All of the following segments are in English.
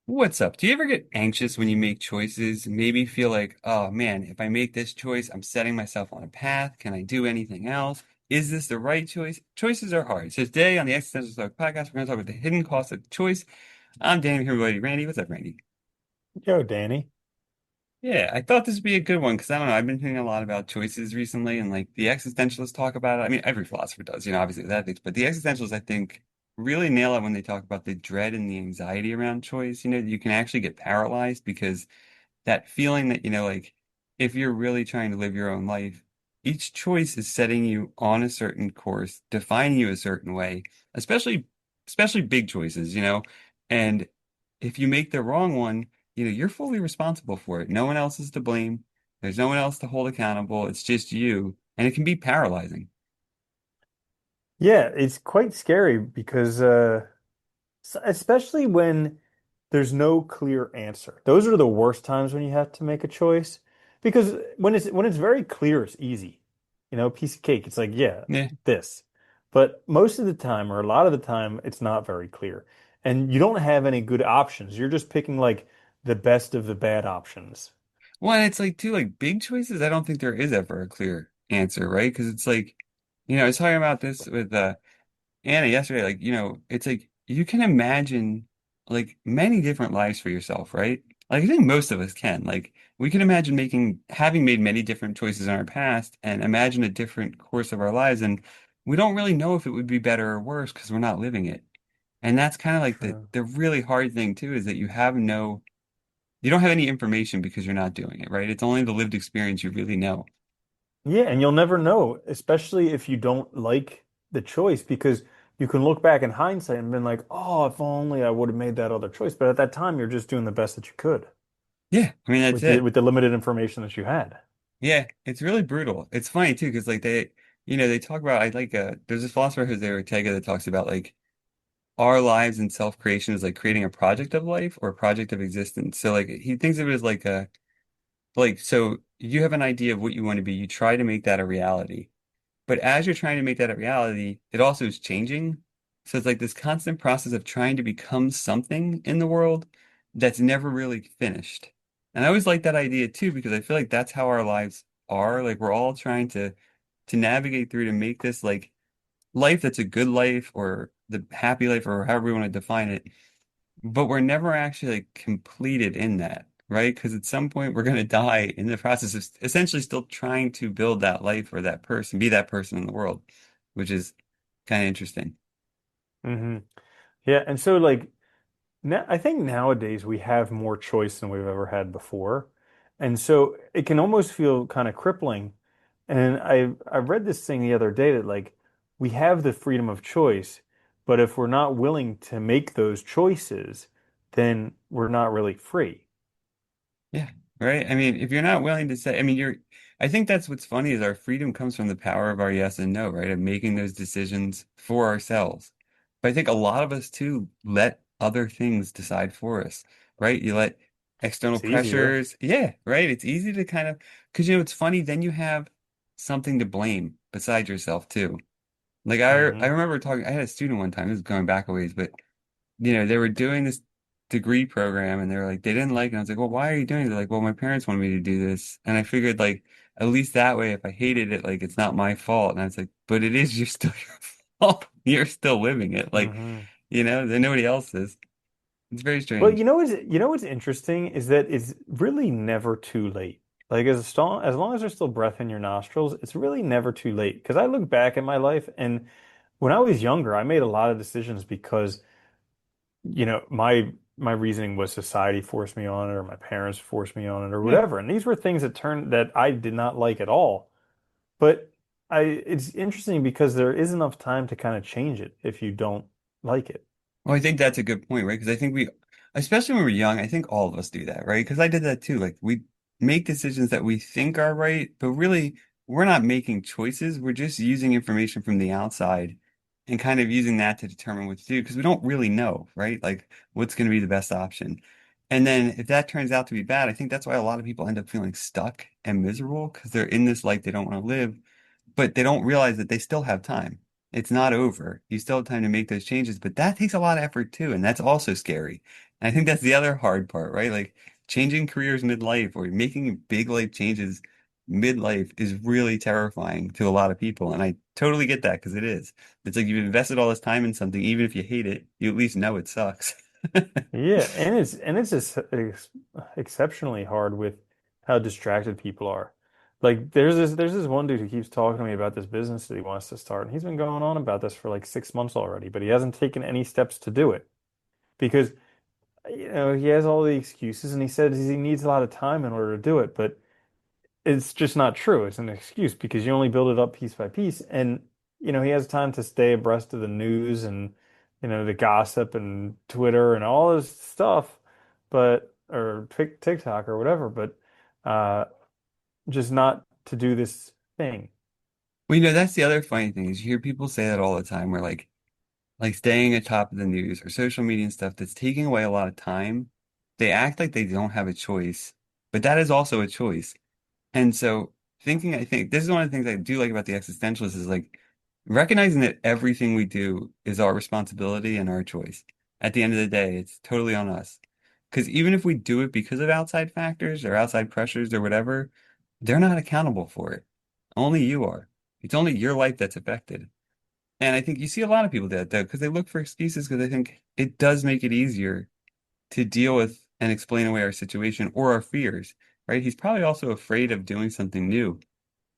What's up? Do you ever get anxious when you make choices? Maybe feel like, oh man, if I make this choice, I'm setting myself on a path. Can I do anything else? Is this the right choice? Choices are hard. So today on the Existential Stoic podcast, we're going to talk about the hidden cost of choice. I'm Danny, here with my buddy Randy. What's up, Randy? Yo, Danny. Yeah, I thought this would be a good one because I don't know. I've been thinking a lot about choices recently, and like the existentialists talk about it. I mean, every philosopher does, obviously with ethics, but the existentialists, I think, really nail it when they talk about the dread and the anxiety around choice. You can actually get paralyzed because that feeling that, like if you're really trying to live your own life, each choice is setting you on a certain course, defining you a certain way, especially especially big choices, and if you make the wrong one, you're fully responsible for it. No one else is to blame. There's no one else to hold accountable. It's just you, and it can be paralyzing. Yeah, it's quite scary because especially when there's no clear answer. Those are the worst times when you have to make a choice because when it's very clear, it's easy. Piece of cake. It's like, yeah, Yeah. this. But most of the time, or a lot of the time, it's not very clear. And you don't have any good options. You're just picking like the best of the bad options. Well, and it's like too, like big choices. I don't think there is ever a clear answer, right? Because it's like, I was talking about this with Anna yesterday, like, it's like you can imagine like many different lives for yourself, right? Like I think most of us can. Like we can imagine having made many different choices in our past and imagine a different course of our lives. And we don't really know if it would be better or worse because we're not living it. And that's kind of like the True. the really hard thing too, is that you don't have any information because you're not doing it, right? It's only the lived experience you really know. Yeah, and you'll never know, especially if you don't like the choice, because you can look back in hindsight and been like, oh, if only I would have made that other choice. But at that time, you're just doing the best that you could Yeah, I mean that's with the it. with the limited information that you had. Yeah, it's really brutal. It's funny too, because like they talk about I like there's this philosopher Jose Ortega that talks about like our lives and self-creation is like creating a project of life or a project of existence. So like he thinks of it as like so you have an idea of what you want to be, you try to make that a reality. But as you're trying to make that a reality, it also is changing. So it's like this constant process of trying to become something in the world that's never really finished. And I always like that idea too, because I feel like that's how our lives are. Like we're all trying to navigate through to make this like life that's a good life or the happy life or however we want to define it. But we're never actually like completed in that, right? Because at some point we're going to die in the process of essentially still trying to build that life or that person, be that person in the world, which is kind of interesting. hmm Yeah, and so like now, I think nowadays we have more choice than we've ever had before, and so it can almost feel kind of crippling. And I read this thing the other day that like we have the freedom of choice, but if we're not willing to make those choices, then we're not really free. Yeah, right. I mean, if you're not willing to say, I mean, I think that's what's funny is our freedom comes from the power of our yes and no, right? Of making those decisions for ourselves. But I think a lot of us too let other things decide for us, right? You let external It's easier. pressures. Yeah, right. It's easy to kind of, because it's funny, then you have something to blame besides yourself too. Like I hmm remember talking, I had a student one time, this is going back a ways, but they were doing this degree program and they were like, they didn't like it. I was like, well, why are you doing it? They're like, well, my parents wanted me to do this. And I figured like, at least that way, if I hated it, like it's not my fault. And I was like, but it is, you're still your fault. You're still living it. Like, hmm then nobody else is. It's very Well, strange. you know what's interesting is that it's really never too late. Like as long as there's still breath in your nostrils, it's really never too late. Because I look back at my life and when I was younger, I made a lot of decisions because my reasoning was society forced me on it or my parents forced me on it or Yeah. whatever. And these were things that I did not like at all. But it's interesting because there is enough time to kind of change it if you don't like it. Well, I think that's a good point, right? Because I think especially when we're young, I think all of us do that, right? Because I did that too. Like we make decisions that we think are right, but really we're not making choices. We're just using information from the outside and kind of using that to determine what to do because we don't really know, right? Like what's going to be the best option. And then if that turns out to be bad, I think that's why a lot of people end up feeling stuck and miserable because they're in this life they don't want to live, but they don't realize that they still have time. It's not over. You still have time to make those changes, but that takes a lot of effort too, and that's also scary. And I think that's the other hard part, right? Like changing careers midlife or making big life changes midlife is really terrifying to a lot of people. And I totally get that because it is. It's like you've invested all this time in something, even if you hate it, you at least know it sucks. Yeah, and it's just exceptionally hard with how distracted people are. Like there's this one dude who keeps talking to me about this business that he wants to start, and he's been going on about this for like 6 months already, but he hasn't taken any steps to do it because he has all the excuses, and he says he needs a lot of time in order to do it, but it's just not true. It's an excuse because you only build it up piece by piece. And, he has time to stay abreast of the news and, the gossip and Twitter and all this stuff, or TikTok or whatever, but uh, just not to do this thing. Well, that's the other funny thing is you hear people say that all the time. Where like staying atop of the news or social media and stuff that's taking away a lot of time. They act like they don't have a choice, but that is also a choice. And so I think this is one of the things I do like about the existentialists is like recognizing that everything we do is our responsibility and our choice. At the end of the day, it's totally on us. Because even if we do it because of outside factors or outside pressures or whatever, they're not accountable for it. Only you are. It's only your life that's affected. And I think you see a lot of people do that though, because they look for excuses because I think it does make it easier to deal with and explain away our situation or our fears, right? He's probably also afraid of doing something new.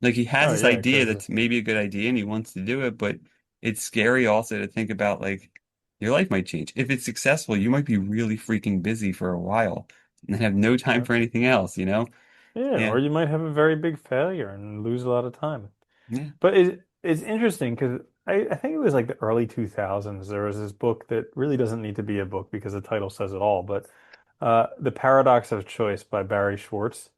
Like he has Oh this yeah, idea because that's maybe a good idea and he wants to do it, but it's scary also to think about like your life might change. If it's successful, you might be really freaking busy for a while and have no time for anything else, you know? yeah, Yeah. or you might have a very big failure and lose a lot of time. Yeah. But it's interesting because I think it was like the early 2000s. There was this book that really doesn't need to be a book because the title says it all, but The Paradox of Choice by Barry Schwartz.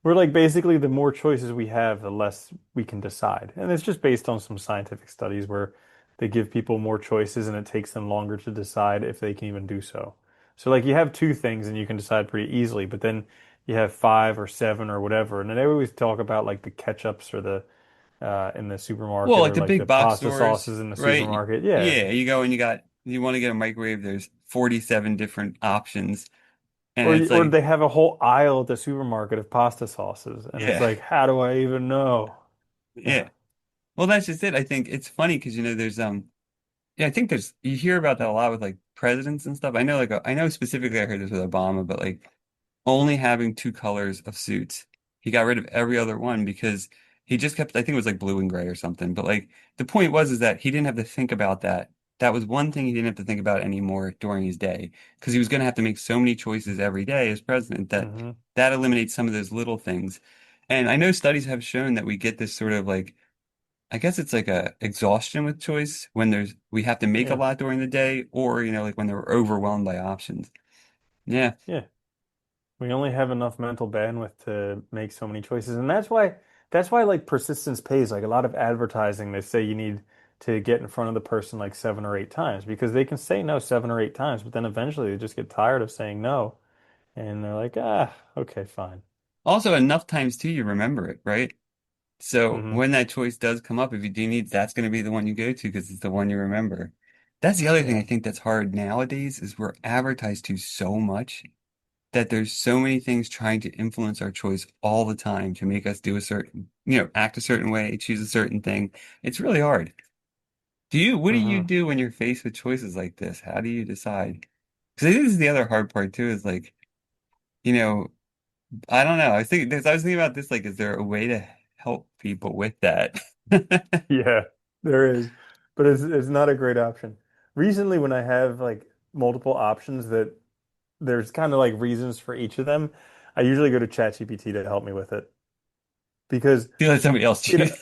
Where like basically the more choices we have, the less we can decide. And it's just based on some scientific studies where they give people more choices and it takes them longer to decide if they can even do so. So like you have two things and you can decide pretty easily, but then you have five or seven or whatever. And then they always talk about like the ketchups or the in the Well, supermarket like or the like the big box pasta stores, sauces in the right? supermarket. Yeah. Yeah, you go and you want to get a microwave, there's 47 different options. And Or it's or like, they have a whole aisle at the supermarket of pasta sauces and it's yeah, like, how do I even know? yeah. Yeah. Well, that's just it. I think it's funny because there's yeah, I think there's you hear about that a lot with like presidents and stuff. I know I know specifically I heard this with Obama, but like only having two colors of suits. He got rid of every other one because he just kept I think it was like blue and gray or something. But like the point was is that he didn't have to think about that. That was one thing he didn't have to think about anymore during his day because he was going to have to make so many choices every day as president that Hmm. that eliminates some of those little things. And I know studies have shown that we get this sort of like I guess it's like a exhaustion with choice when we have to make a Yeah. lot during the day or like when they're overwhelmed by options. Yeah. Yeah. We only have enough mental bandwidth to make so many choices. And that's why like persistence pays. Like a lot of advertising, they say you need to get in front of the person like 7 or 8 times because they can say no 7 or 8 times, but then eventually they just get tired of saying no. And they're like, okay, fine. Also enough times too you remember it, right? So Hmm. when that choice does come up, if you do need, that's going to be the one you go to because it's the one you remember. That's the other thing I Yeah. think that's hard nowadays is we're advertised to so much that there's so many things trying to influence our choice all the time to make us do a certain, act a certain way, choose a certain thing. It's really hard. What do you Hmm. do when you're faced with choices like this? How do you decide? Because I think this is the other hard part too, is like, you know, I don't know. I was thinking about this, like, is there a way to help people with that? Yeah, there is, but it's not a great option. Recently, when I have like multiple options that there's kind of like reasons for each of them, I usually go to ChatGPT to help me with it because You let somebody else you know choose.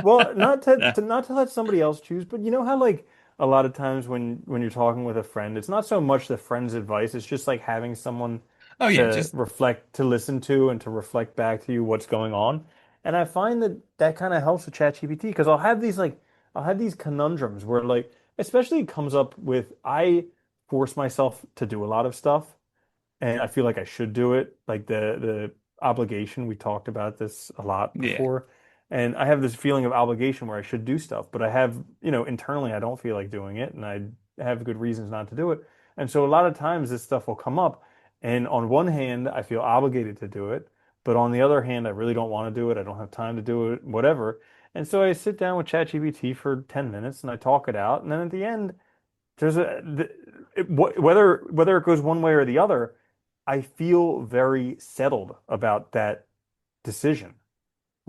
well, not to let somebody else choose, but you know how like a lot of times when you're talking with a friend, it's not so much the friend's advice, it's just like having someone Oh yeah, to just reflect, to listen to and to reflect back to you what's going on. And I find that that kind of helps with ChatGPT because I'll have these conundrums where like especially it comes up with I force myself to do a lot of stuff and I feel like I should do it. Like the obligation, we talked about this a lot yeah. before. And I have this feeling of obligation where I should do stuff, but I have, internally I don't feel like doing it and I have good reasons not to do it. And so a lot of times this stuff will come up, and on one hand, I feel obligated to do it, but on the other hand, I really don't want to do it. I don't have time to do it, whatever. And so I sit down with ChatGPT for 10 minutes and I talk it out, and then at the end, there's whether it goes one way or the other, I feel very settled about that decision.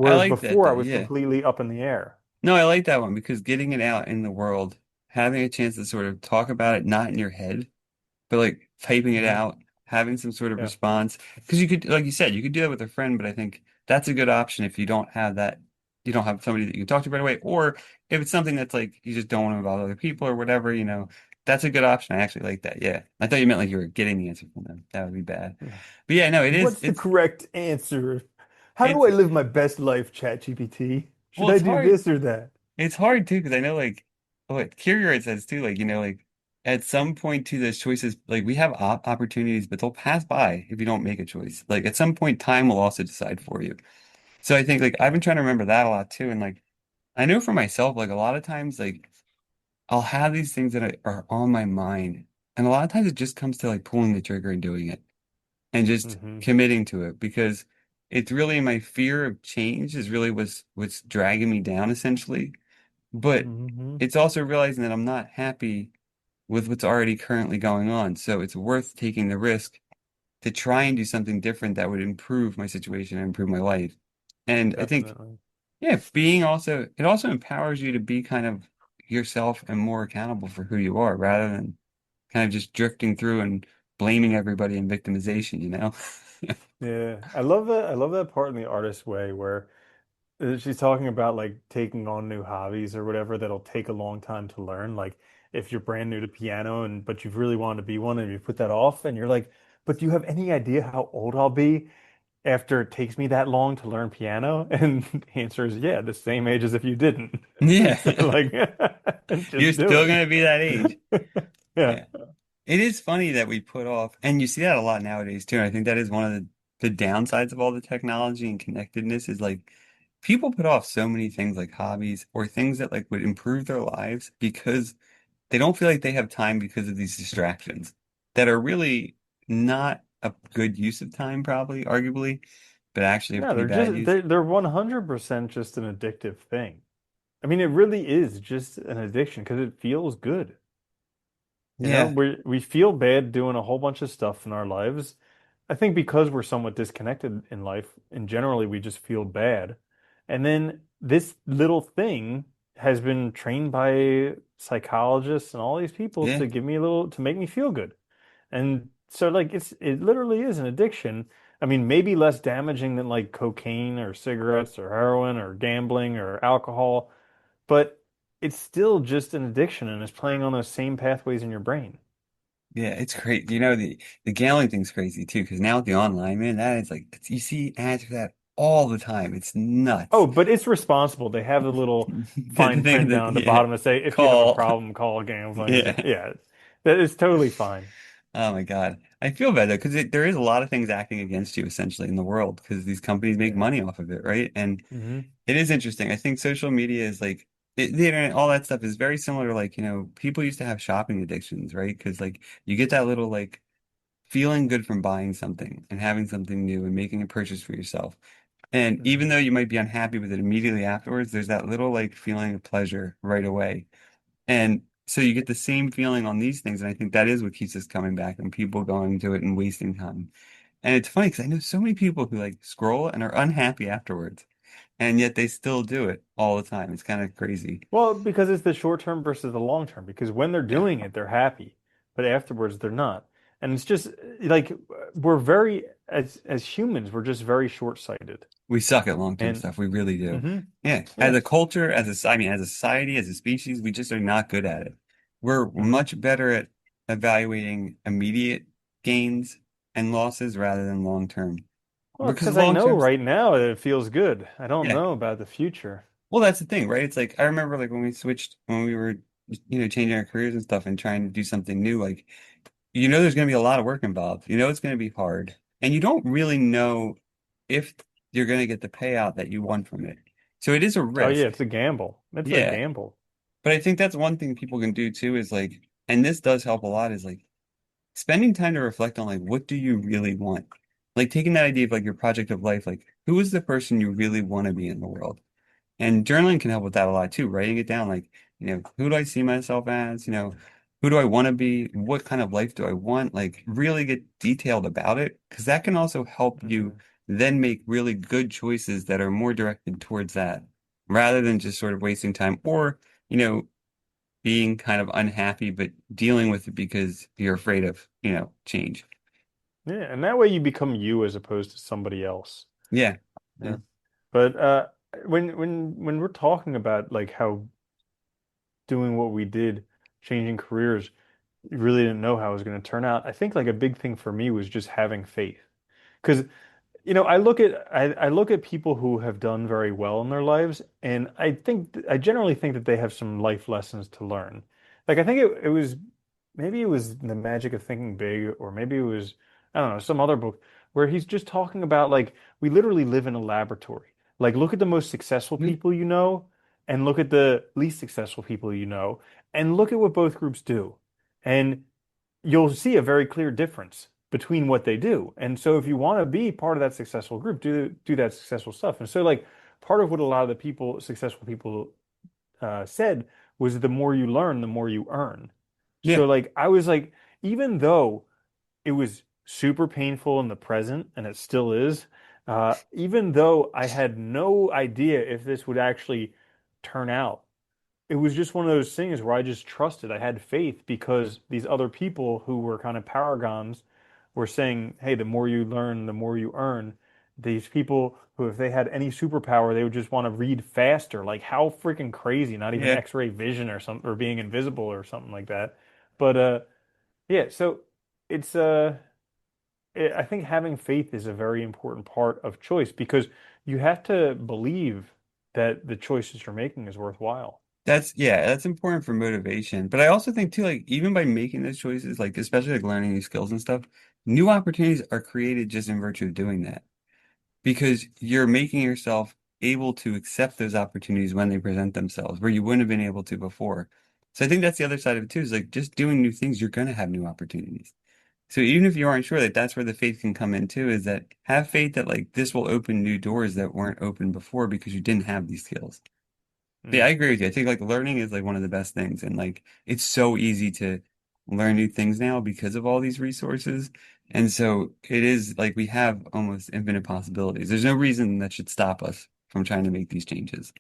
I Whereas like that before I though. was Yeah. completely up in the air. No, I like that one because getting it out in the world, having a chance to sort of talk about it, not in your head, but like typing it Hmm. out, having some sort of Yeah. response. Because you could, like you said, you could do that with a friend, but I think that's a good option if you don't have that, you don't have somebody that you can talk to right away, or if it's something that's like you just don't want to involve other people or whatever, that's a good option. I actually like that. Yeah. I thought you meant like you were getting the answer from them. That would be bad. But yeah, no, it is, What's the correct answer? How do it's, I live my best life, ChatGPT? well, Should I it's do hard. this or that? It's hard too, because I know like what Kierkegaard says too, like, like at some point too, those choices, like we have op opportunities, but they'll pass by if you don't make a choice. Like at some point, time will also decide for you. So I think like I've been trying to remember that a lot too. And like I know for myself, like a lot of times, like I'll have these things that are on my mind. And a lot of times it just comes to like pulling the trigger and doing it and just Hmm. committing to it because it's really my fear of change is really what's dragging me down essentially. But Hmm. it's also realizing that I'm not happy with what's already currently going on. So it's worth taking the risk to try and do something different that would improve my situation and improve my life. And I think, Definitely. yeah, it also empowers you to be kind of yourself and more accountable for who you are rather than kind of just drifting through and blaming everybody in victimization, you know? Yeah. I love that. I love that part in the artist way where she's talking about like taking on new hobbies or whatever that'll take a long time to learn. Like if you're brand new to piano and but you've really wanted to be one and you put that off and you're like, but do you have any idea how old I'll be after it takes me that long to learn piano? And the answer is yeah, the same age as if you didn't. Yeah. So like You're just do still it. going to be that age. Yeah. Yeah. It is funny that we put off, and you see that a lot nowadays too. And I think that is one of the downsides of all the technology and connectedness is like people put off so many things like hobbies or things that like would improve their lives because they don't feel like they have time because of these distractions that are really not a good use of time, probably, arguably, but actually a No, pretty they're bad just use. they're 100% just an addictive thing. I mean, it really is just an addiction because it feels good. You know, Yeah, we feel bad doing a whole bunch of stuff in our lives. I think because we're somewhat disconnected in life, and generally we just feel bad. And then this little thing has been trained by psychologists and all these people yeah, to give me a little to make me feel good. And so like it literally is an addiction. I mean, maybe less damaging than like cocaine or cigarettes or heroin or gambling or alcohol, but it's still just an addiction and it's playing on those same pathways in your brain. yeah. It's great. The gambling thing's crazy too because now with the online, man, that is like you see ads for that all the time. It's nuts. Oh, but it's responsible. They have the little The fine thing print that down at the yeah, bottom to say if you have a call. problem, call gambling. Yeah. Yeah, that is totally fine. Oh my God. I feel bad though, because there is a lot of things acting against you essentially in the world because these companies make Yeah. money off of it, right? And Hmm. it is interesting. I think social media is like the internet, all that stuff is very similar to like, people used to have shopping addictions, right? Because like you get that little like feeling good from buying something and having something new and making a purchase for yourself. And even Hmm. though you might be unhappy with it immediately afterwards, there's that little like feeling of pleasure right away. And so you get the same feeling on these things. And I think that is what keeps us coming back and people going to it and wasting time. And it's funny because I know so many people who like scroll and are unhappy afterwards, and yet they still do it all the time. It's kind of crazy. Well, because it's the short term versus the long term. Because when they're Yeah. doing it, they're happy, but afterwards they're not. And it's just like we're very as humans, we're just very short-sighted. We suck at long-term And stuff. We really do. hmm Yeah. As yeah. a culture, I mean, as a society, as a species, we just are not good at it. We're Hmm. much better at evaluating immediate gains and losses rather than long-term. Well, Because because I know long-term, right now that it feels good. I don't yeah. know about the future. Well, that's the thing, right? It's like I remember like when we were, changing our careers and stuff and trying to do something new, like there's going to be a lot of work involved. It's going to be hard. And you don't really know if you're going to get the payout that you want from it. So it is a Oh yeah, risk. it's a gamble. It's a Yeah. gamble. But I think that's one thing people can do too is like, and this does help a lot is like spending time to reflect on like what do you really want? Like taking that idea of like your project of life, like who is the person you really want to be in the world? And journaling can help with that a lot too, writing it down like, who do I see myself as? Who do I want to be? What kind of life do I want? Like really get detailed about it because that can also help you Hmm. then make really good choices that are more directed towards that rather than just sort of wasting time or, you know, being kind of unhappy but dealing with it because you're afraid of, change. Yeah, and that way you become you as opposed to somebody else. Yeah. Yeah. Yeah. But when we're talking about like how doing what we did, changing careers, you really didn't know how it was going to turn out. I think like a big thing for me was just having faith. Because I look at people who have done very well in their lives, and I generally think that they have some life lessons to learn. Like I think it was maybe it was The Magic of Thinking Big, or maybe it was I don't know, some other book where he's just talking about like we literally live in a laboratory. Like look at the most successful Yeah. people you know, and look at the least successful people you know, and look at what both groups do. And you'll see a very clear difference between what they do. And so if you want to be part of that successful group, do that successful stuff. And so like part of what a lot of the successful people said was the more you learn, the more you earn. Yeah. So like I was like, even though it was super painful in the present, and it still is, even though I had no idea if this would actually turn out, it was just one of those things where I just trusted. I had faith because these other people who were kind of paragons were saying, hey, the more you learn, the more you earn. These people who, if they had any superpower, they would just want to read faster. Like, how freaking crazy, not even Yeah. X-ray vision or something, or being invisible or something like that. But yeah, so it's I think having faith is a very important part of choice because you have to believe that the choices you're making is worthwhile. That's important for motivation. But I also think too, like even by making those choices, like especially like learning new skills and stuff, new opportunities are created just in virtue of doing that. Because you're making yourself able to accept those opportunities when they present themselves, where you wouldn't have been able to before. So I think that's the other side of it too, is like just doing new things, you're gonna have new opportunities. So even if you aren't sure, that that's where the faith can come in too, is that have faith that like this will open new doors that weren't open before because you didn't have these skills. Yeah, I Mm, agree with you. I think like learning is like one of the best things, and like it's so easy to learn new things now because of all these resources. And so it is like we have almost infinite possibilities. There's no reason that should stop us from trying to make these changes.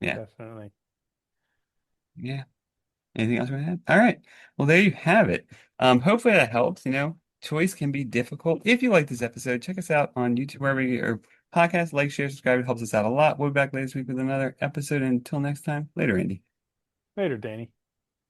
Yeah. definitely. Yeah. Anything else you want to add? All right. Well, there you have it. Hopefully that helps. Choice can be difficult. If you like this episode, check us out on YouTube, wherever you get your podcast. Like, share, subscribe. It helps us out a lot. We'll be back later this week with another episode. Until next time, later, Andy. Later, Danny.